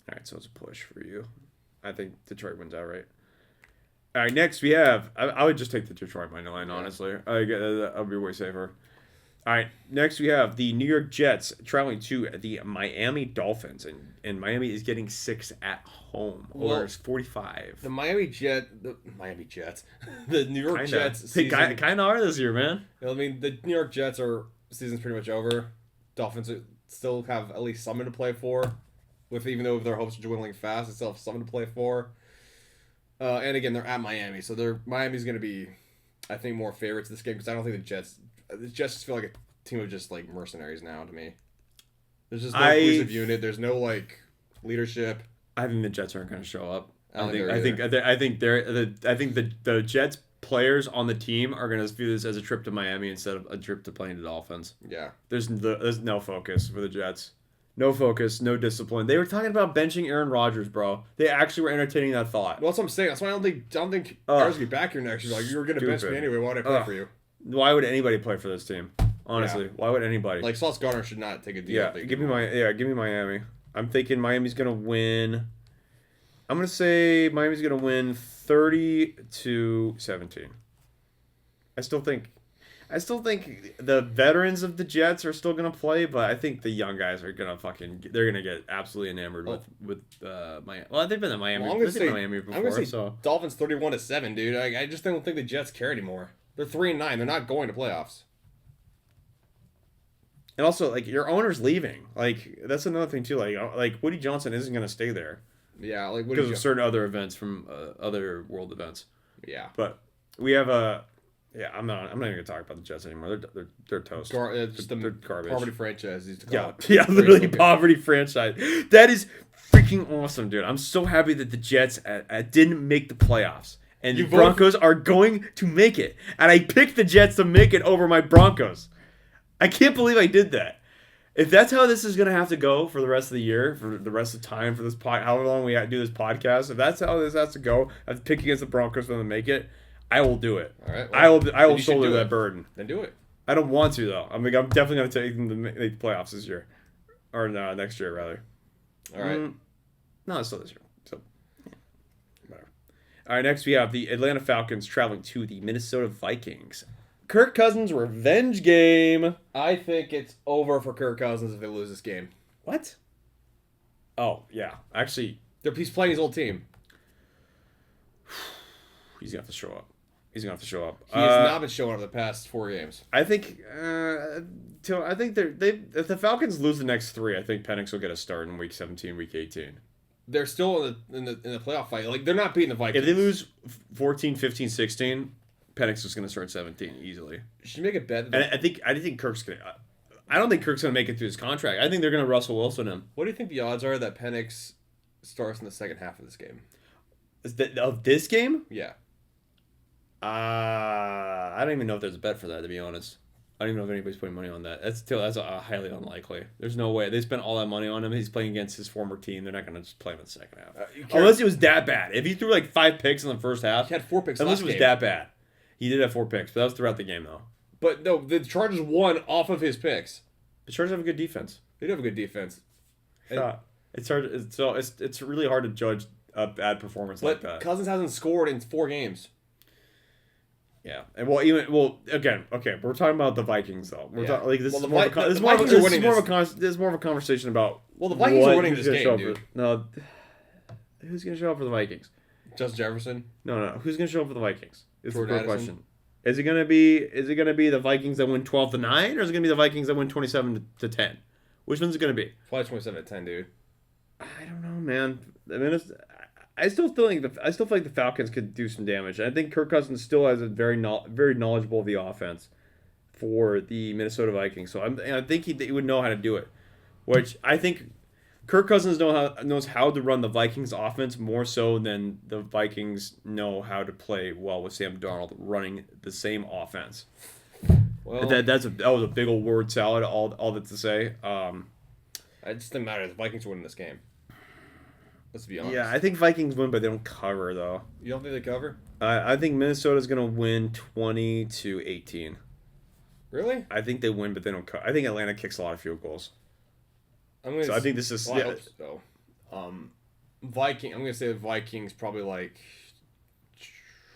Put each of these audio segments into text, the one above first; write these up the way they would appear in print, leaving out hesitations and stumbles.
All right, so it's a push for you. I think Detroit wins outright. All right, next we have. I would just take the Detroit money line, Yeah. honestly. I'll be way safer. All right, next we have the New York Jets traveling to the Miami Dolphins, and Miami is getting 6 at home. Over Well, 45. the Miami Jets, the New York Jets They season. kind of are this year, man. I mean, the New York Jets are season's pretty much over. Dolphins still have at least something to play for. With even though their hopes are dwindling fast, they still have something to play for. And again, they're at Miami, so Miami's going to be, I think, more favorites this game because I don't think the Jets just feel like a team of just like mercenaries now to me. There's just no cohesive unit. There's no like leadership. I think the Jets aren't going to show up. I think the Jets players on the team are going to view this as a trip to Miami instead of a trip to playing the Dolphins. Yeah. There's no focus for the Jets. No focus, no discipline. They were talking about benching Aaron Rodgers, bro. They actually were entertaining that thought. Well, that's what I'm saying. That's why I don't think Aaron's gonna be back here next year. Like you were gonna bench me Stupid. anyway. Why would I play for you? Why would anybody play for this team? Honestly, why would anybody? Like Sauce Gardner should not take a deal. yeah, give me Miami. I'm thinking Miami's gonna win. I'm gonna say Miami's gonna win 30-17. I still think the veterans of the Jets are still gonna play, but I think the young guys are gonna they're gonna get absolutely enamored with Miami. Well, they've been in Miami. Well, I'm gonna They've say been in Miami before, I'm gonna say so Dolphins 31-7, dude. I just don't think the Jets care anymore. They're 3-9. They're not going to playoffs. and also like your owner's leaving. Like that's another thing too. Like Woody Johnson isn't gonna stay there Yeah, like what because did of you? certain other events from other world events. Yeah, But we have a I'm not even gonna talk about the Jets anymore. They're toast. just the They're garbage. poverty franchise. Used to call Yeah, it. yeah, Very literally slogan. poverty franchise. That is freaking awesome, dude. I'm so happy that the Jets didn't make the playoffs, and the You voted Broncos are going to make it. And I picked the Jets to make it over my Broncos. I can't believe I did that. If that's how this is gonna have to go for the rest of the year, for the rest of the time, for this however long we do this podcast, if that's how this has to go, I have to pick against the Broncos for them to make it. I will do it. All right. I will then you should shoulder do that it. burden. Then do it. I don't want to though. I'm definitely gonna take them to make the playoffs this year, or no, next year rather. All right. No, it's still this year. So, yeah, whatever. All right, next we have the Atlanta Falcons traveling to the Minnesota Vikings. Kirk Cousins revenge game. I think it's over for Kirk Cousins if they lose this game. What? Oh yeah, actually, He's playing his old team. he's gonna have to show up. He's gonna have to show up. He has not been showing up the past 4 games. I think. I think if the Falcons lose the next 3, I think Penix will get a start in week 17, week 18. They're still in the playoff fight. Like they're not beating the Vikings. If they lose 14, 15, 16, Penix is going to start 17 easily. Should you make a bet? And I think Kirk's going to. I don't think Kirk's going to make it through his contract. I think they're going to Russell Wilson him. What do you think the odds are that Penix starts in the second half of this game? Of this game? Yeah. I don't even know if there's a bet for that, to be honest. I don't even know if anybody's putting money on that. That's highly unlikely. There's no way. They spent all that money on him. He's playing against his former team. They're not going to just play him in the second half. Unless it was that bad. If he threw like 5 picks in the first half. He had 4 picks Unless last it was game. that bad. He did have 4 picks, but that was throughout the game, though. But no, the Chargers won off of his picks. The Chargers have a good defense. They do have a good defense. It's hard. It's really hard to judge a bad performance like But that. Cousins hasn't scored in 4 games. Yeah, and again, okay, we're talking about the Vikings though. We're Yeah. talking like this Well, is the more of a Vi- this the is more of a- Vikings are this is winning more of a this is more of a conversation about. Well, the Vikings are winning who's this gonna show game, up no, who's gonna show up for the Vikings? Justin Jefferson. No, who's gonna show up for the Vikings? It's the Jordan real Addison? question. Is it gonna be the Vikings that win 12-9, or is it gonna be the Vikings that win 27-10? Which one's it gonna be? Probably 27-10, dude. I don't know, man. I mean, I still feel like the Falcons could do some damage. I think Kirk Cousins still has a very knowledgeable of the offense for the Minnesota Vikings. So I think he would know how to do it. Which I think Kirk Cousins knows how to run the Vikings offense more so than the Vikings know how to play well with Sam Darnold running the same offense. Well, That was a big old word salad. All that to say. it just didn't matter. The Vikings are winning this game. Let's be honest. Yeah, I think Vikings win, but they don't cover though. You don't think they cover? I think Minnesota's gonna win 20-18. Really? I think they win, but they don't cover. I think Atlanta kicks a lot of field goals. I'm gonna. So I think this is Well, I hope so. Viking. I'm gonna say the Vikings probably like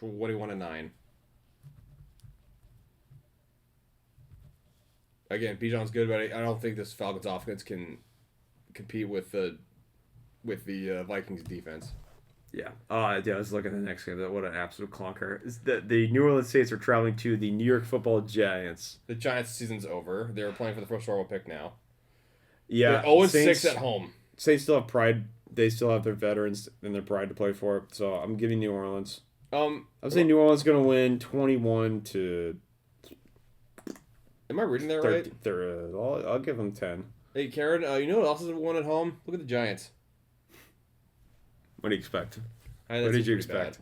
21-9. Again, Bijan's good, but I don't think this Falcons offense can compete with the Vikings defense. Yeah. Yeah. Let's look at the next game. What an absolute clunker! The New Orleans Saints are traveling to the New York Football Giants. The Giants' season's over. They're playing for the first overall pick now. Yeah. They're 0-6 at home. Saints still have pride. They still have their veterans and their pride to play for. So I'm giving New Orleans. I'm saying New Orleans is going to win 21 to. Am I reading that right? I'll give them 10. Hey, Karen, you know what else is won at home? Look at the Giants. What do you expect? What did you expect?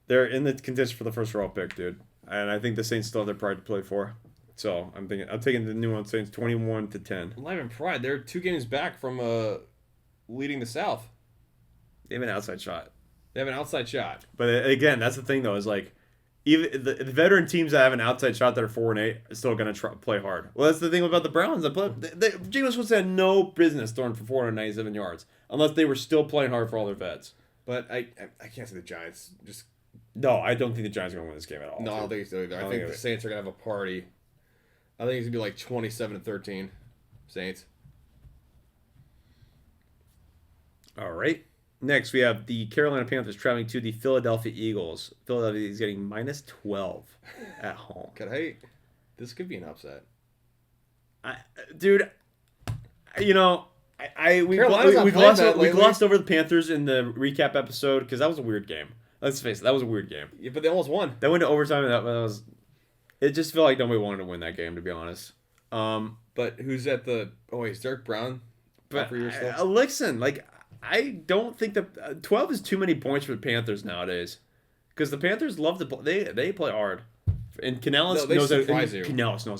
They're in the contention for the first overall pick, dude. And I think the Saints still have their pride to play for. So I'm taking the New Orleans Saints 21 to 10. Not even pride. They're 2 games back from leading the South. They have an outside shot. They have an outside shot. But again, that's the thing though, is like even the veteran teams that have an outside shot that are 4-8 are still gonna play hard. Well, that's the thing about the Browns. Jameis Winston had no business throwing for 497 yards unless they were still playing hard for all their vets. But I can't say the Giants just. No, I don't think the Giants are gonna win this game at all. No, I don't think so either. I think the Saints are gonna have a party. I think it's gonna be like 27-13, Saints. All right. Next, we have the Carolina Panthers traveling to the Philadelphia Eagles. Philadelphia is getting -12 at home. This could be an upset. Dude, we Carolina's glossed over the Panthers in the recap episode because that was a weird game. Let's face it, that was a weird game. Yeah, but they almost won. They went to overtime, and that was. It just felt like nobody wanted to win that game, to be honest. But who's at the? Oh, wait, is Derek Brown? But listen, I don't think that 12 is too many points for the Panthers nowadays, because the Panthers love to play. They play hard, and Canales knows how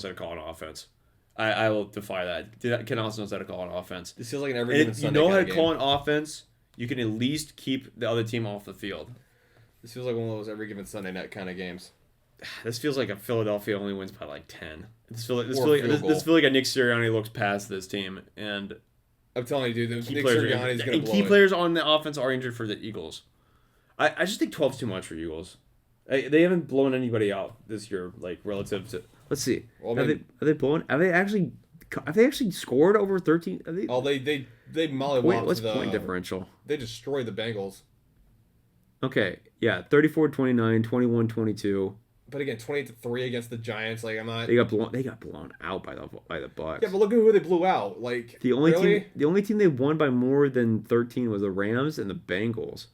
to call an offense. I will defy that. Canales knows how to call an offense. This feels like an every given Sunday. You know how to call an offense. You can at least keep the other team off the field. This feels like one of those every given Sunday night kind of games. This feels like a Philadelphia only wins by like 10. This feels like a Nick Sirianni looks past this team, and I'm telling you, dude, Nick Sirianni's going to blow it. Key players on the offense are injured for the Eagles. I just think 12's too much for Eagles. They haven't blown anybody out this year, like relative to. Let's see. Well, have they blown? Have they actually scored over 13? They mollywopped. What's point differential? They destroyed the Bengals. Okay, yeah, 34-29, 21-22. But again, 28-3 against the Giants. Like I'm not. They got blown out by the Bucs. Yeah, but look at who they blew out. Like the only team they won by more than 13 was the Rams and the Bengals.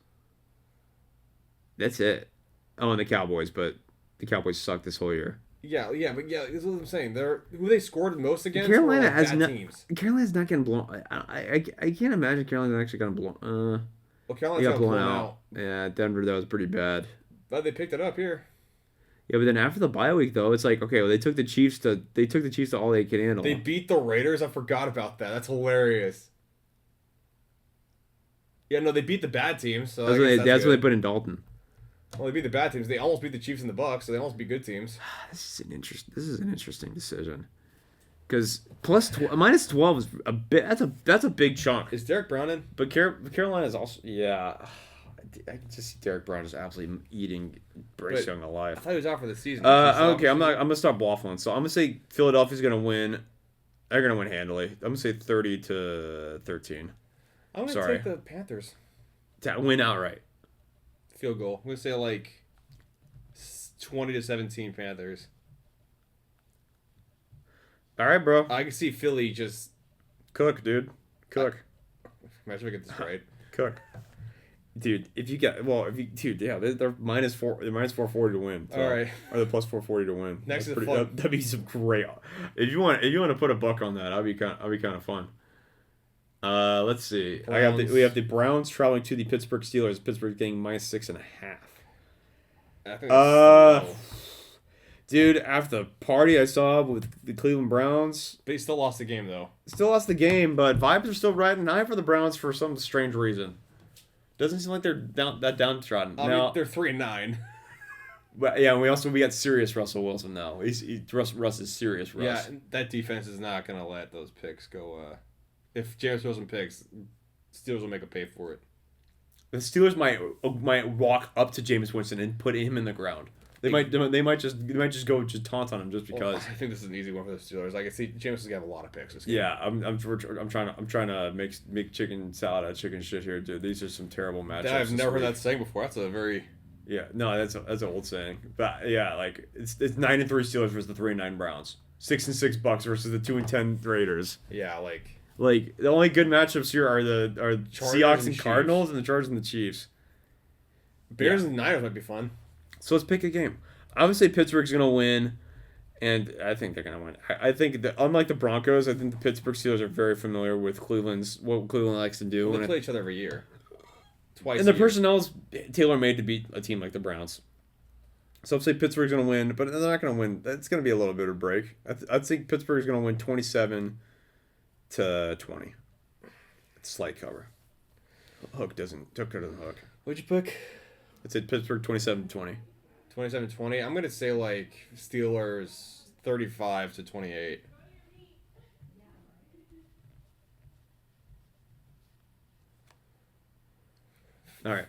That's it. Oh, and the Cowboys, but the Cowboys sucked this whole year. Yeah, this is what I'm saying. Who they scored most against. Carolina has teams. Carolina's not getting blown. I can't imagine Carolina's actually going to blow. Well, Carolina's got blown out. Yeah, Denver, that was pretty bad. But they picked it up here. Yeah, but then after the bye week though, it's like, okay, well they took the Chiefs to all they could handle. They beat the Raiders. I forgot about that. That's hilarious. Yeah, no, they beat the bad teams. So that's what they put in Dalton. Well, they beat the bad teams. They almost beat the Chiefs and the Bucs, so they almost beat good teams. This is an interesting decision. Because -12 is a bit. That's a big chunk. Is Derek Brown in? But Carolina is also I can just see Derek Brown just absolutely eating Bryce Young alive. I thought he was out for the season. Okay, I'm gonna stop waffling. So I'm gonna say Philadelphia's gonna win. They're gonna win handily. I'm gonna say 30-13. I'm gonna take the Panthers. Win outright. Field goal. I'm gonna say like 20-17 Panthers. All right, bro. I can see Philly just cook, dude. Cook. Imagine if I get this right. Cook. Dude, they're -4. They're -440 to win. So, all right. Or the +440 to win. Next is fun. That'd be some great. If you want to put a buck on that, that'd be kind of fun. Let's see. We have the Browns traveling to the Pittsburgh Steelers. Pittsburgh getting -6.5. I think dude, after the party I saw with the Cleveland Browns, they still lost the game though. Still lost the game, but vibes are still riding high for the Browns for some strange reason. Doesn't seem like they're downtrodden. Now they're 3-9. But yeah, we got serious Russell Wilson now. Russ is serious Russ. Yeah, that defense is not gonna let those picks go. If Jameis Wilson picks, Steelers will make a pay for it. The Steelers might walk up to Jameis Winston and put him in the ground. They might just go just taunt on him just because. I think this is an easy one for the Steelers. I can see Jameis is gonna have a lot of picks this game. Yeah, I'm trying to make chicken salad out of chicken shit here, dude. These are some terrible matchups. I've never heard week. that saying before. That's a very Yeah, no, that's an old saying. But yeah, like it's 9-3 Steelers versus the 3-9 Browns, 6-6 Bucks versus the 2-10 Raiders. yeah like. Like the only good matchups here are the Chargers Seahawks and and Cardinals and the Chargers and the Chiefs. Bears Yeah. and Niners might be fun. So let's pick a game. I would say Pittsburgh's gonna win, and I think they're gonna win. I think that unlike the Broncos, I think the Pittsburgh Steelers are very familiar with what Cleveland likes to do. They And play each other every year. Twice. And the a year. personnel's tailor-made to beat a team like the Browns. So I'd say Pittsburgh's going to win, but they're not going to win. It's going to be a little bit of a break. I'd think Pittsburgh's going to win 27-20. It's slight cover. Hook doesn't hook. What'd you pick? I'd say Pittsburgh 27-20. 27-20. I'm gonna say like Steelers 35-28. All right.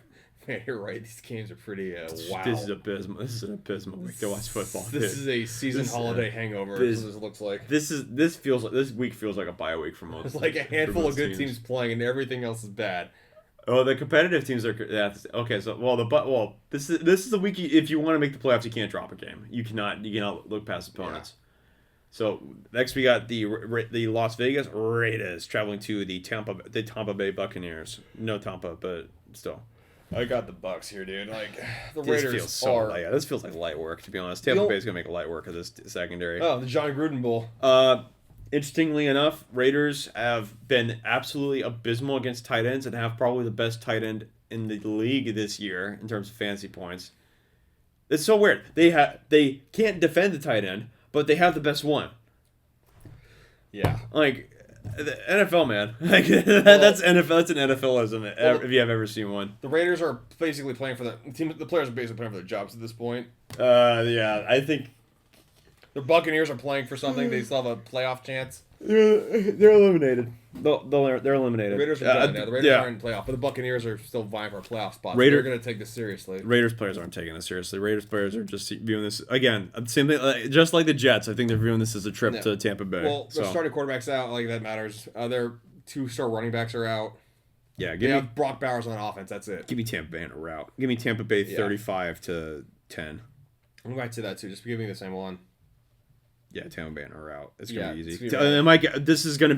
Man, you're right. These games are pretty wow. This is abysmal. This is an abysmal week to watch football. This dude. is a season This- holiday hangover. this- This looks like. This week feels like a bye week for most. It's like a handful for of most good teams playing, and everything else is bad. Oh, the competitive teams are okay. So this is the week if you want to make the playoffs, you can't drop a game. You cannot look past opponents. So next we got the Las Vegas Raiders traveling to the Tampa Bay Buccaneers. No Tampa, but still. I got the Bucks here, dude. Like the This Raiders feels so are. light. This feels like light work, to be honest. Tampa You'll- Bay's gonna make a light work of this secondary. Oh, the John Gruden Bowl. Interestingly enough, Raiders have been absolutely abysmal against tight ends and have probably the best tight end in the league this year in terms of fantasy points. It's so weird. They can't defend the tight end, but they have the best one. Yeah. Like the NFL, man. Like that's NFL. That's an NFLism if you have ever seen one. The Raiders are basically playing for the team. The players are basically playing for their jobs at this point. Yeah, I think The Buccaneers are playing for something. They still have a playoff chance. they're eliminated. They're eliminated. The Raiders are done now. The Raiders yeah. aren't in playoff, but the Buccaneers are still vying for a playoff spot. Raider- They're going to take this seriously. Raiders players aren't taking this seriously. Raiders players are just viewing this again. Same thing, just like the Jets. I think they're viewing this as a trip Yeah. to Tampa Bay. Well, their so, starting quarterback's out. Like that matters. Their 2-star running backs are out. yeah, They give me have Brock Bowers on offense. That's it. give me Tampa Bay in a route. Give me Tampa Bay Yeah. 35-10. I'm going to that too. Just give me the same one. Yeah, Tampa Bay in a route. It's gonna be it's easy. gonna be And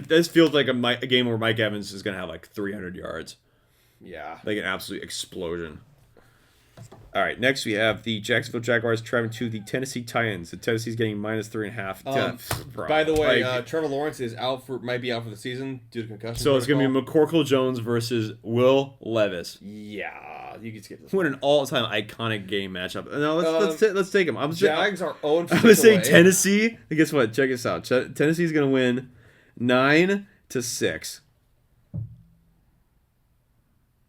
this feels like a game where Mike Evans is gonna have like 300 yards, Yeah. like an absolute explosion. All right, next we have the Jacksonville Jaguars traveling to the Tennessee Titans. The Tennessee's getting -3.5. Bro, By the way, like, Trevor Lawrence is might be out for the season due to concussion. so it's gonna be protocol. McCorkle Jones versus Will Levis. Yeah, you can skip this. What an all-time iconic game matchup. No, let's take him. Jags are 0 I'm gonna say Tennessee. And guess what? Check this out. Tennessee's gonna win 9-6.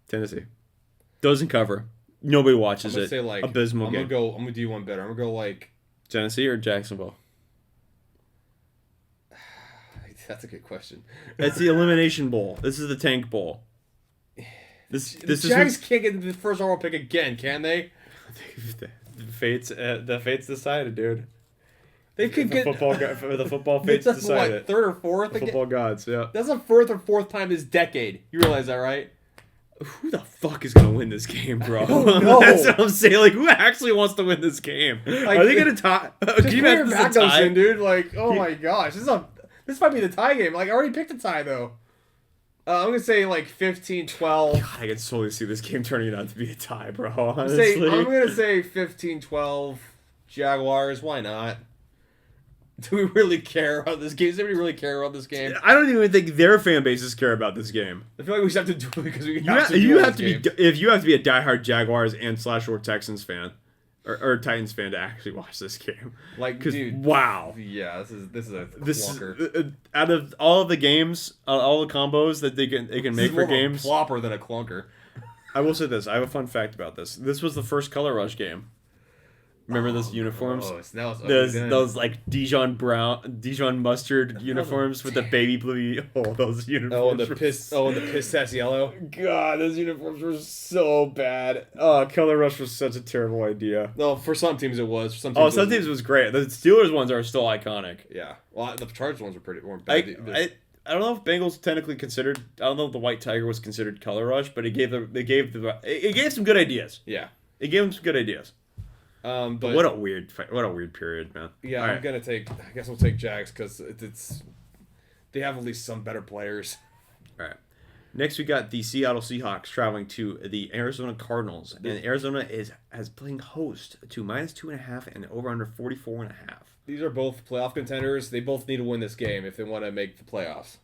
Tennessee doesn't cover. Nobody watches I'm gonna it. say like Abysmal I'm game. gonna do one better. I'm gonna go like Tennessee or Jacksonville? that's a good question. That's the Elimination Bowl. This is the Tank Bowl. This The is Jags can't get the first overall pick again, can they? the fates decided, dude. They could get The football fates that's decided what, it. third or fourth again? Football gods, yeah. That's the third or fourth time this decade. You realize that, right? Who the fuck is gonna win this game, bro? don't know. That's what I'm saying. Like, who actually wants to win this game? Like, Are they gonna tie? Just Can you put your imagine this back is a tie? in, dude. Like, oh my gosh, this might be the tie game. Like, I already picked a tie though. I'm gonna say like 15-12. I can totally see this game turning out to be a tie, bro. I'm Honestly, gonna say 15-12 Jaguars. Why not? Do we really care about this game? Does anybody really care about this game? I don't even think their fan bases care about this game. I feel like we just have to do it because we You have have, to. you do have to this be game. if you have to be a diehard Jaguars and /or Texans fan, or Titans fan to actually watch this game. Like, Because dude. wow, Yeah, this is a this clunker. is out of all of the games, all the combos that they can This make is for more games. of a plopper than a clunker. I will say this. I have a fun fact about this. This was the first Color Rush game. Remember those uniforms? Oh, that was ugly Those then. those like Dijon mustard uniforms with the baby blue. Oh, those uniforms. Oh, and the were piss. Oh, and the piss test yellow. God, those uniforms were so bad. Oh, Color Rush was such a terrible idea. No, for some teams it was. For some Oh, teams some teams it was great. The Steelers ones are still iconic. Yeah. Well, the Chargers ones weren't bad. I don't know if Bengals technically considered. I don't know if the White Tiger was considered Color Rush, but it gave some good ideas. Yeah. It gave them some good ideas. But What a weird period, man. yeah, All I'm right. gonna take. I guess we'll take Jags because it's. They have at least some better players. All right. Next, we got the Seattle Seahawks traveling to the Arizona Cardinals, and Arizona has playing host to -2.5 and over under 44.5. These are both playoff contenders. They both need to win this game if they want to make the playoffs.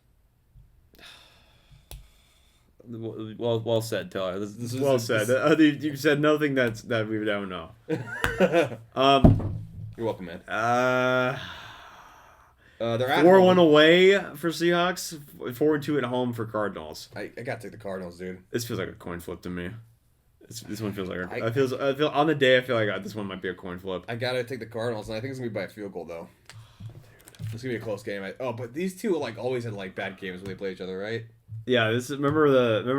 Well said, Tyler. This is This well is- said. this- You said nothing that we don't know. You're welcome, man. They're at 4-1 home. away for Seahawks, 4-2 at home for Cardinals. I gotta take the Cardinals, dude. This feels like a coin flip to me. This one feels like I I feel on the day I feel like this one might be a coin flip. I gotta take the Cardinals, and I think it's gonna be by a field goal though. It's gonna be a close game. But these two like always had like bad games when they play each other, right? Yeah, remember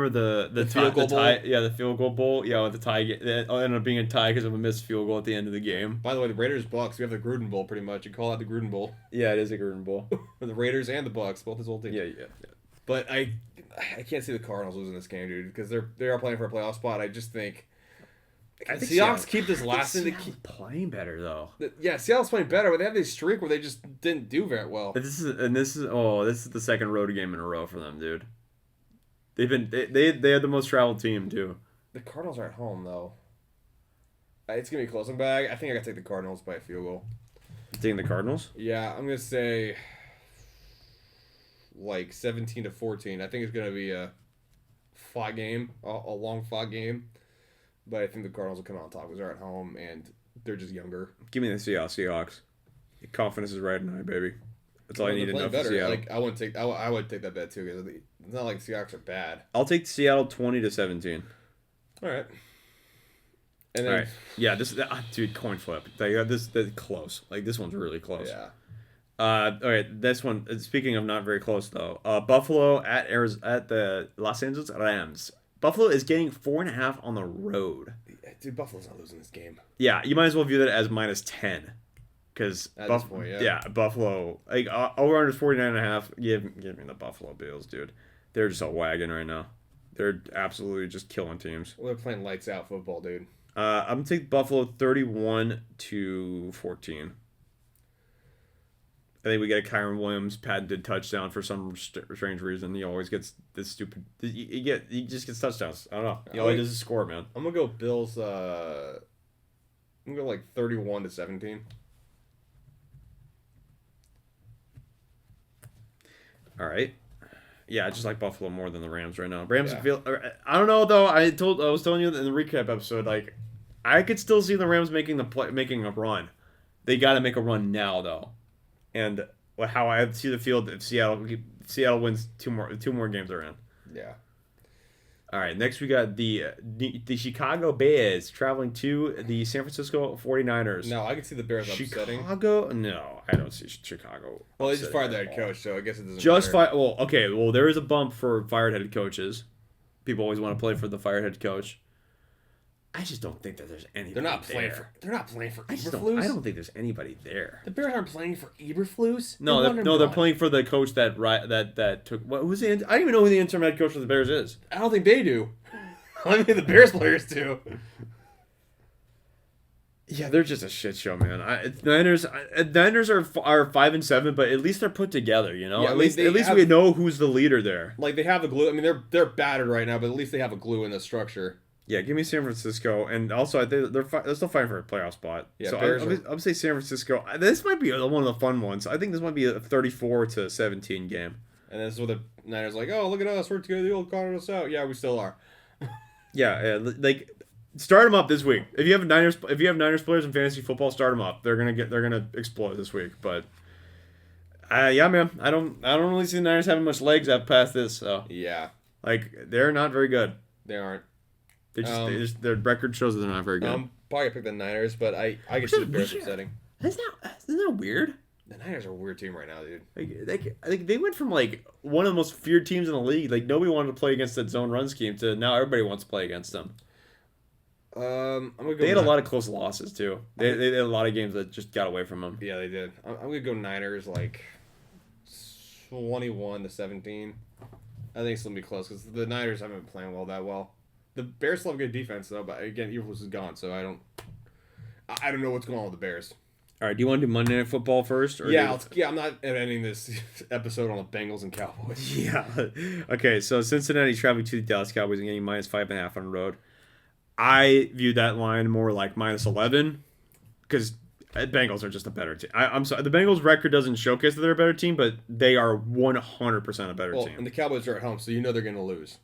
the field goal bowl? Yeah, the field goal bowl. Yeah, with the tie, it ended up being a tie because of a missed field goal at the end of the game. By the way, the Raiders Bucks, we have the Gruden Bowl pretty much. You call out the Gruden Bowl Yeah, it is a Gruden Bowl. for the Raiders and the Bucks, both his old team. Yeah. But I can't see the Cardinals losing this game, dude, because they are playing for a playoff spot. I just think. I think Seahawks Seattle- keep this last in the Seattle's playing better though. Yeah, Seattle's playing better, but they have this streak where they just didn't do very well. But this is the second road game in a row for them, dude. They've been they had the most traveled team too. The Cardinals are at home though. It's gonna be close. But I think I gotta take the Cardinals by a field goal. Taking the Cardinals. Yeah, I'm gonna say like 17-14. I think it's gonna be a fought game, a long fought game. But I think the Cardinals will come out on top because they're at home and they're just younger. Give me the Seahawks. Your confidence is riding high, baby. That's all I need to They're know playing for better. Seattle. Like I would take that bet too because it's not like the Seahawks are bad. I'll take Seattle 20-17. All right. And then, All right. Yeah, dude, coin flip. That's close. Like this one's really close. yeah. All right, this one. Speaking of not very close though, Buffalo at the Los Angeles Rams. Buffalo is getting 4.5 on the road. Dude, Buffalo's not losing this game. Yeah, you might as well view that as -10, because At this point, yeah. Buffalo like over under 49.5. Give me the Buffalo Bills, dude. They're just a wagon right now. They're absolutely just killing teams. Well, they're playing lights out football, dude. I'm gonna take Buffalo 31-14. I think we get a Kyron Williams patented touchdown for some strange reason. He always gets this stupid. He just gets touchdowns. I don't know. All he does is score, man. I'm gonna go Bills. I'm gonna go like 31-17. All right. Yeah, I just like Buffalo more than the Rams right now. Rams Yeah. feel. I don't know though. I was telling you in the recap episode, like I could still see the Rams making a run. They got to make a run now though, and how I see the field if Seattle wins two more games they're in. Yeah. All right, next we got the Chicago Bears traveling to the San Francisco 49ers. No, I can see the Bears upsetting. Chicago? No, I don't see Chicago. Well, they just upsetting fired the at head all. coach, so I guess it doesn't Just matter. fire. Well, okay. Well, there is a bump for fired head coaches. People always want to play for the fired head coach. I just don't think that there's anybody. They're not playing there. for I just Eberflus. don't think there's anybody there. The Bears aren't playing for Eberflus. No, they're playing for the coach that took. What was the? I don't even know who the interim head coach for the Bears is. I don't think they do. I mean, the Bears players do. Yeah, they're just a shit show, man. Niners are 5-7, but at least they're put together. You know, Yeah, at least they have- we know who's the leader there. Like they have a glue. I mean, they're battered right now, but at least they have a glue in the structure. Yeah, give me San Francisco, and also I think they're still fighting for a playoff spot. Yeah, so Bears I'm gonna say San Francisco. This might be one of the fun ones. I think this might be a 34-17 game. And this is where the Niners are like, oh, look at us, we're together, the old Cardinals out. Yeah, we still are. Yeah, like start them up this week. If you have Niners players in fantasy football, start them up. They're gonna explode this week. But yeah, man, I don't really see the Niners having much legs up past this. So Yeah, like they're not very good. they aren't. They just their record shows that they're not very good. probably pick the Niners, but I could see the Bears upsetting. Isn't that weird? The Niners are a weird team right now, dude. Like they went from like one of the most feared teams in the league. Like nobody wanted to play against that zone run scheme to now everybody wants to play against them. I'm gonna go. They had a lot of close losses too. They had a lot of games that just got away from them. Yeah, they did. I'm gonna go Niners like 21-17. I think it's gonna be close because the Niners haven't been playing that well. The Bears still have good defense though, but again, Eberflus is gone, so I don't know what's going on with the Bears. All right, do you want to do Monday Night Football first? Or I'm not ending this episode on the Bengals and Cowboys. Yeah. Okay, so Cincinnati traveling to the Dallas Cowboys and getting -5.5 on the road. I view that line more like -11 because Bengals are just a better team. I'm sorry, the Bengals' record doesn't showcase that they're a better team, but they are 100% a better team. And the Cowboys are at home, so you know they're going to lose.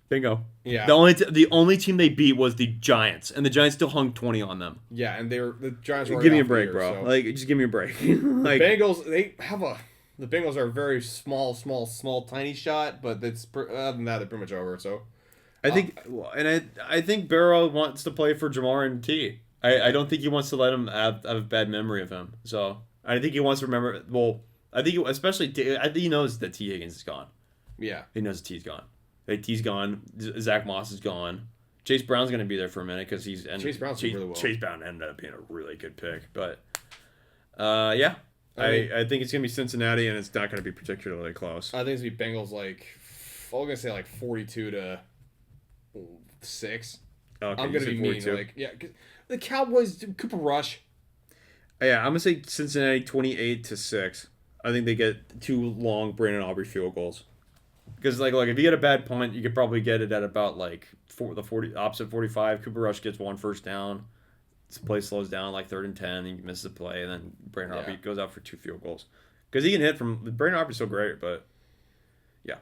Bingo. Yeah. The only team they beat was the Giants, and the Giants still hung 20 on them. Yeah, and the Giants were give me a break, bro. So. Like, just give me a break. Like, the Bengals are a very small, tiny shot, but other than that, they're pretty much over. So. I think Barrow wants to play for Jamar and T. I don't think he wants to let him have a bad memory of him. So I think he wants to remember. Well, I think I think he knows that T Higgins is gone. Yeah, he knows T's gone. T's gone. Zach Moss is gone. Chase Brown's going to be there for a minute because Chase Brown's really well. Chase Brown ended up being a really good pick, but yeah, I think it's going to be Cincinnati, and it's not going to be particularly close. I think it's going to be Bengals I'm going to say 42-6. Okay, I'm gonna be mean. The Cowboys, Cooper Rush. Yeah, I'm gonna say Cincinnati 28-6. I think they get 2 long Brandon Aubrey field goals. Because if you get a bad punt, you could probably get it at about opposite 45. Cooper Rush gets 1 first down. This play slows down 3rd and 10. He misses the play, and then Brandon Aubrey goes out for 2 field goals. Because he can hit from Brandon Aubrey's so great, but yeah.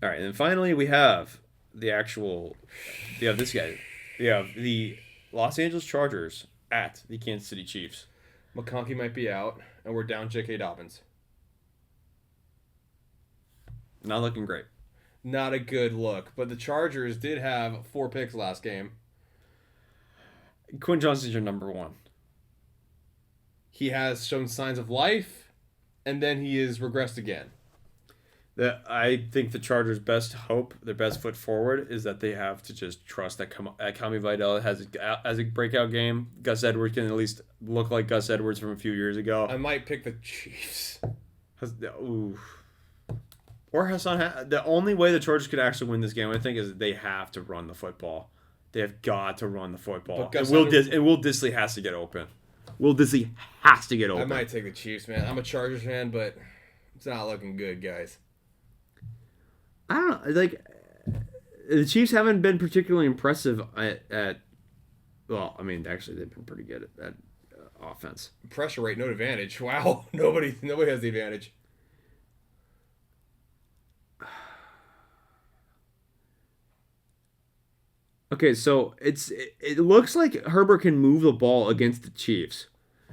All right, and then finally we have this guy. We have the Los Angeles Chargers at the Kansas City Chiefs. McConkey might be out, and we're down J.K. Dobbins. Not looking great. Not a good look, but the Chargers did have 4 picks last game. Quinn Johnson's your number 1. He has shown signs of life, and then he is regressed again. I think the Chargers' best hope, their best foot forward, is that they have to just trust that Kami Vidal has a breakout game. Gus Edwards can at least look like Gus Edwards from a few years ago. I might pick the Chiefs. Or Hassan. The only way the Chargers could actually win this game, I think, is they have to run the football. They have got to run the football. And Will Dissly has to get open. Will Dissly has to get open. I might take the Chiefs, man. I'm a Chargers fan, but it's not looking good, guys. I don't know. The Chiefs haven't been particularly impressive at well, I mean, actually, they've been pretty good at offense. Pressure rate, no advantage. Wow, nobody has the advantage. Okay, so it looks like Herbert can move the ball against the Chiefs.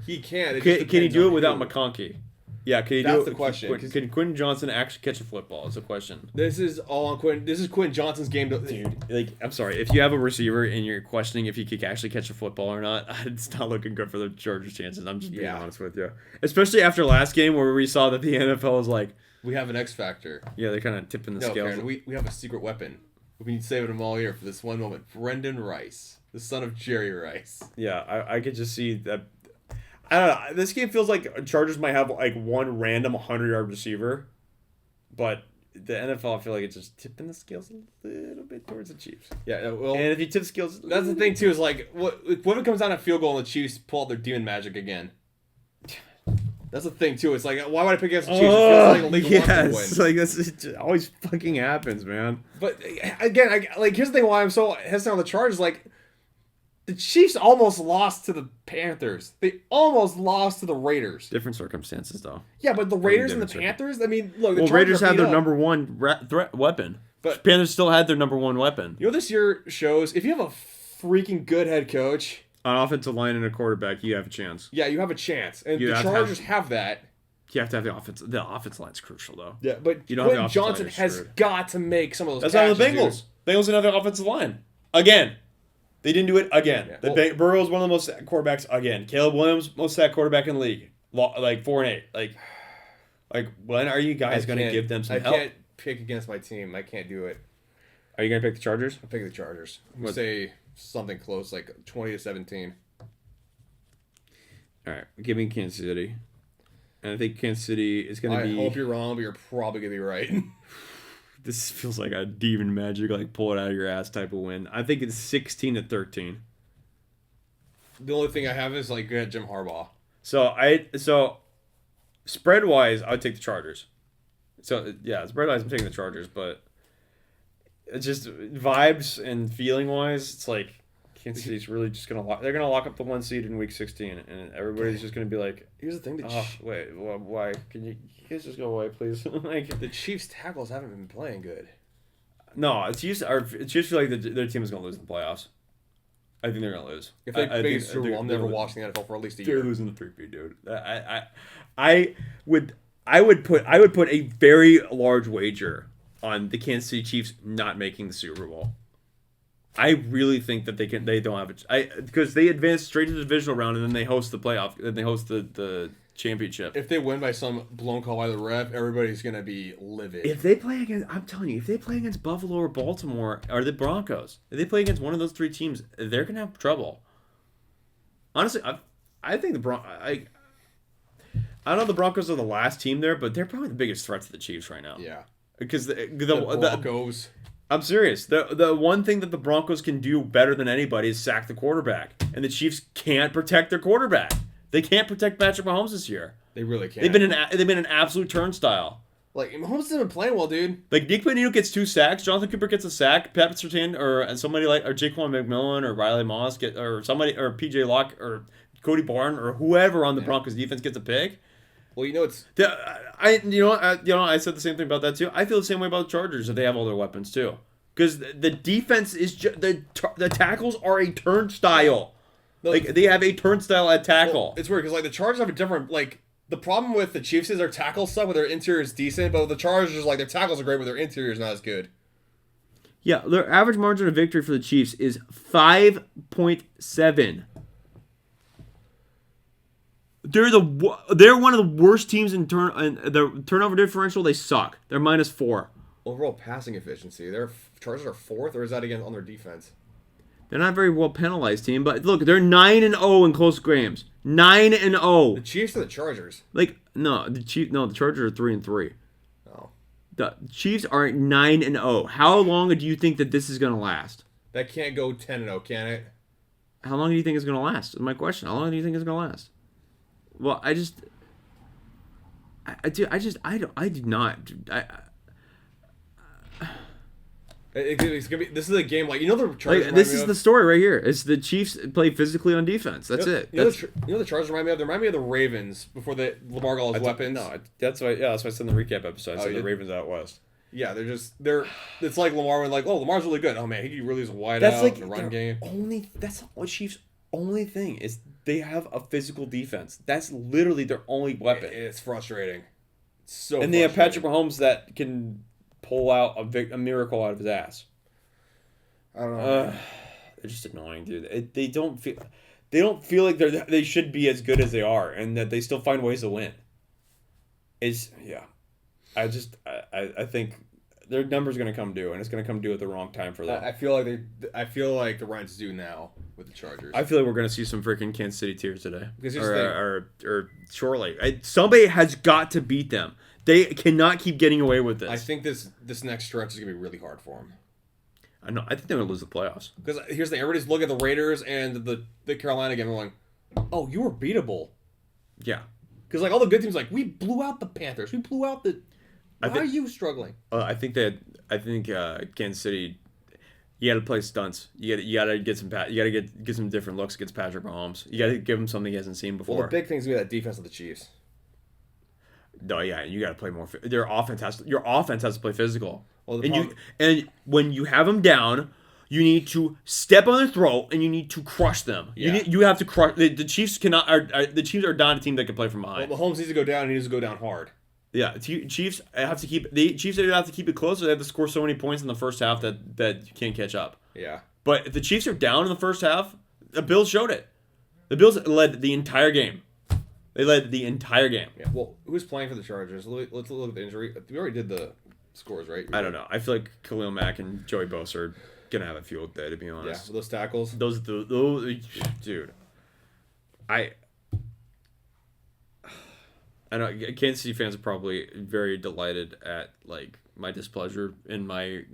He can. Can he do it without McConkey? Yeah, can he do it? That's the question. Can Quentin Johnson actually catch a football? Is the question. This is all on Quentin. This is Quentin Johnson's game. Dude, I'm sorry. If you have a receiver and you're questioning if he could actually catch a football or not, it's not looking good for the Chargers' chances. I'm just being honest with you. Especially after last game where we saw that the NFL was like... We have an X factor. Yeah, they're kind of tipping the scales. Karen, we have a secret weapon. We've been saving him all year for this one moment. Brendan Rice, the son of Jerry Rice. Yeah, I could just see that... I don't know. This game feels like Chargers might have one random 100-yard receiver, but the NFL, I feel like it's just tipping the scales a little bit towards the Chiefs. Yeah, well, and if you tip the scales, that's the thing too. Is what if it comes down to field goal and the Chiefs pull out their demon magic again? That's the thing too. It's why would I pick against the Chiefs? It feels like a legal win. It always fucking happens, man. But again, here's the thing: why I'm so hesitant on the Chargers, the Chiefs almost lost to the Panthers. They almost lost to the Raiders. Different circumstances, though. Yeah, but the Raiders and the Panthers, I mean, look, the Chargers Raiders had their number 1 threat weapon. But Panthers still had their number 1 weapon. You know, this year shows if you have a freaking good head coach, an offensive line and a quarterback, you have a chance. Yeah, you have a chance. And the Chargers have that. You have to have the offense. The offense line's crucial, though. Yeah, but Quentin Johnson has got to make some of those. That's how the Bengals. Bengals didn't have the offensive line again. They didn't do it again. Yeah. Burrow's one of the most sacked quarterbacks again. Caleb Williams, most sacked quarterback in the league. Like 4-8. Like when are you guys going to give them some help? I can't pick against my team. I can't do it. Are you going to pick the Chargers? I'm picking the Chargers. I'm going to say something close, like 20-17. All right, give me Kansas City. And I think Kansas City is going to be... I hope you're wrong, but you're probably going to be right. This feels like a Demon Magic, like pull it out of your ass type of win. I think it's 16-13. The only thing I have is, like, good Jim Harbaugh. So spread wise, I would take the Chargers. So yeah, spread wise, I'm taking the Chargers, but it's just vibes and feeling wise, it's like Kansas City's really just they're gonna lock up the 1 seed in week 16, and everybody's just gonna be like, here's the thing, wait, why? Can you guys just go away, please? Like the Chiefs tackles haven't been playing good. No, it's just feel like their team is gonna lose in the playoffs. I think they're gonna lose. If they make it Super Bowl, I'm never watching the NFL for at least a year. They're losing the 3-peat, dude. I would put a very large wager on the Kansas City Chiefs not making the Super Bowl. I really think that they don't have it. Because they advance straight to the divisional round and then they host the playoff and they host the championship. If they win by some blown call by the ref, everybody's gonna be livid. If they play against Buffalo or Baltimore or the Broncos, if they play against one of those three teams, they're gonna have trouble. Honestly, I think I don't know if the Broncos are the last team there, but they're probably the biggest threat to the Chiefs right now. Yeah, because the Broncos. I'm serious. The one thing that the Broncos can do better than anybody is sack the quarterback, and the Chiefs can't protect their quarterback. They can't protect Patrick Mahomes this year. They really can't. They've been an absolute turnstile. Like Mahomes hasn't been playing well, dude. Like Nick Benito gets 2 sacks, Jonathan Cooper gets a sack, Pat Surtain or somebody like Jaquan McMillan or Riley Moss or PJ Locke or Cody Barton or whoever on the Broncos defense gets a pick. Well, you know it's I said the same thing about that too. I feel the same way about the Chargers if they have all their weapons too, because the defense is the tackles are a turnstile. Like they have a turnstile at tackle. Well, it's weird because like the Chargers have a different like. The problem with the Chiefs is their tackles suck, but their interior is decent. But with the Chargers, like their tackles are great, but their interior is not as good. Yeah, their average margin of victory for the Chiefs is 5.7. They're one of the worst teams in the turnover differential. They suck. They're -4. Overall passing efficiency, their Chargers are 4th, or is that again on their defense? They're not a very well penalized team, but look, they're 9-0 in close games. 9-0. The Chiefs or the Chargers? The Chargers are 3-3. Oh. The Chiefs are 9-0. How long do you think that this is going to last? That can't go 10-0, can it? How long do you think it's going to last? Is my question. How long do you think it's going to last? Well, I do not. It's gonna be. This is a game like the Chargers. This is the story right here. It's the Chiefs play physically on defense. That's it. The Chargers remind me of. They remind me of the Ravens before Lamar got all his weapons. No, that's why. Yeah, that's why I said in the recap episode. I said the Ravens out west. Yeah, they're. It's like Lamar went like, oh, Lamar's really good. Oh man, he really is wide out in the run game. That's the Chiefs' only thing is they have a physical defense. That's literally their only weapon. It's frustrating. They have Patrick Mahomes that can pull out a miracle out of his ass. I don't know. They're just annoying, dude. They don't feel like they should be as good as they are, and that they still find ways to win. I think their number's going to come due, and it's going to come due at the wrong time for them. I feel like the rent's due now with the Chargers. I feel like we're going to see some freaking Kansas City tears today, or shortly. Somebody has got to beat them. They cannot keep getting away with this. I think this next stretch is going to be really hard for them. I know. I think they're going to lose the playoffs. Because here's the thing. Everybody's looking at the Raiders and the Carolina game and going, oh, you were beatable. Yeah. Because like all the good teams, like, we blew out the Panthers. We blew out the... Why are you struggling? I think Kansas City, you got to play stunts. You got to get some different looks against Patrick Mahomes. You got to give him something he hasn't seen before. Well, the big thing's going to be that defense of the Chiefs. No, yeah, you got to play more. Your offense has to play physical. Well, and when you have them down, you need to step on their throat and you need to crush them. Yeah. You have to crush the Chiefs. The Chiefs are not a team that can play from behind. Well, Mahomes needs to go down. And he needs to go down hard. Yeah, Chiefs have to keep it close. Or they have to score so many points in the first half that you can't catch up. Yeah. But if the Chiefs are down in the first half, the Bills showed it. The Bills led the entire game. They led the entire game. Yeah. Well, who's playing for the Chargers? Let's look at the injury. We already did the scores, right? I don't know. I feel like Khalil Mack and Joey Bosa are gonna have a field day, to be Yeah, honest. those tackles. Those, dude. I know Kansas City fans are probably very delighted at like my displeasure and my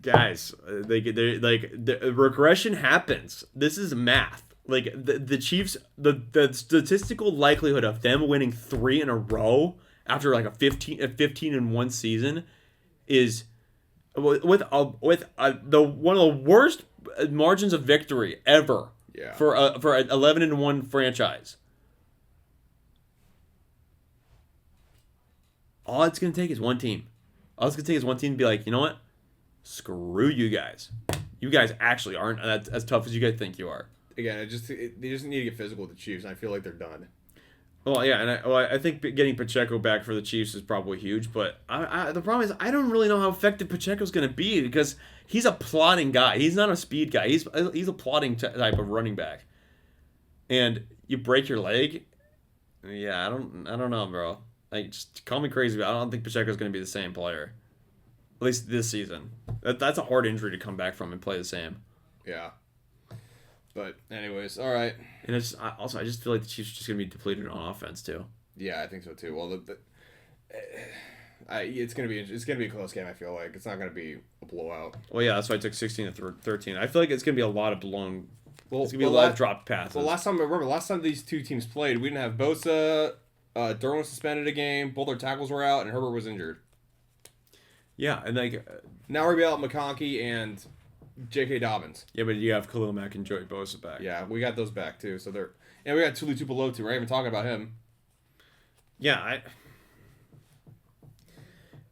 guys. They like the regression happens. This is math. Like the Chiefs, the statistical likelihood of them winning 3 in a row after like a 15-1 season is with the one of the worst margins of victory ever. Yeah. For an 11-1 franchise. All it's gonna take is one team. All it's gonna take is one team to be like, you know what? Screw you guys. You guys actually aren't as tough as you guys think you are. Again, they just need to get physical with the Chiefs, and I feel like they're done. Well, yeah, and I think getting Pacheco back for the Chiefs is probably huge, but the problem is I don't really know how effective Pacheco's going to be because he's a plotting guy. He's not a speed guy. He's a plotting type of running back. And you break your leg, yeah, I don't know, bro. Like, just call me crazy, but I don't think Pacheco's going to be the same player. At least this season. That's a hard injury to come back from and play the same. Yeah. But anyways, all right. And it's I just feel like the Chiefs are just going to be depleted on offense too. Yeah, I think so too. Well, it's gonna be a close game. I feel like it's not gonna be a blowout. Well, yeah, that's why I took 16-13. I feel like it's going to be a lot of blown. Well, It's going to be a lot of dropped passes. Well, last time these two teams played, we didn't have Bosa. Derwin was suspended a game. Both their tackles were out, and Herbert was injured. Yeah, and like Now we're about McConkey and J.K. Dobbins. yeah, but you have Khalil Mack and Joey Bosa back. Yeah, we got those back too. So they're and we got Tuli Tupelotu. We're not even talking about him. Yeah,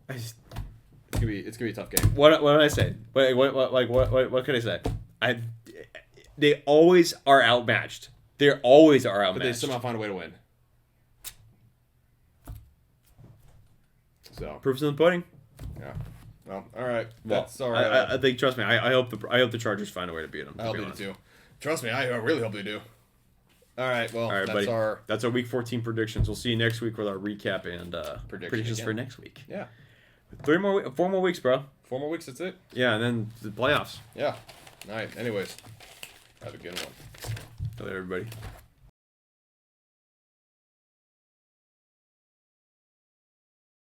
It's gonna be a tough game. what did I say? What could I say? They always are outmatched. They always are outmatched. But they somehow find a way to win. So Proof's in the pudding. yeah. Well, all right. Well, That's all right. I think. Trust me. I hope the Chargers find a way to beat them. I hope they do too. Trust me, I really hope they do. All right. Well, All right, that's buddy. That's our Week 14 predictions. We'll see you next week with our recap and predictions again. for next week. Yeah. 4 more weeks, bro. 4 more weeks. That's it. Yeah, and then the playoffs. Yeah. All right. Anyways, have a good one. Hello, everybody.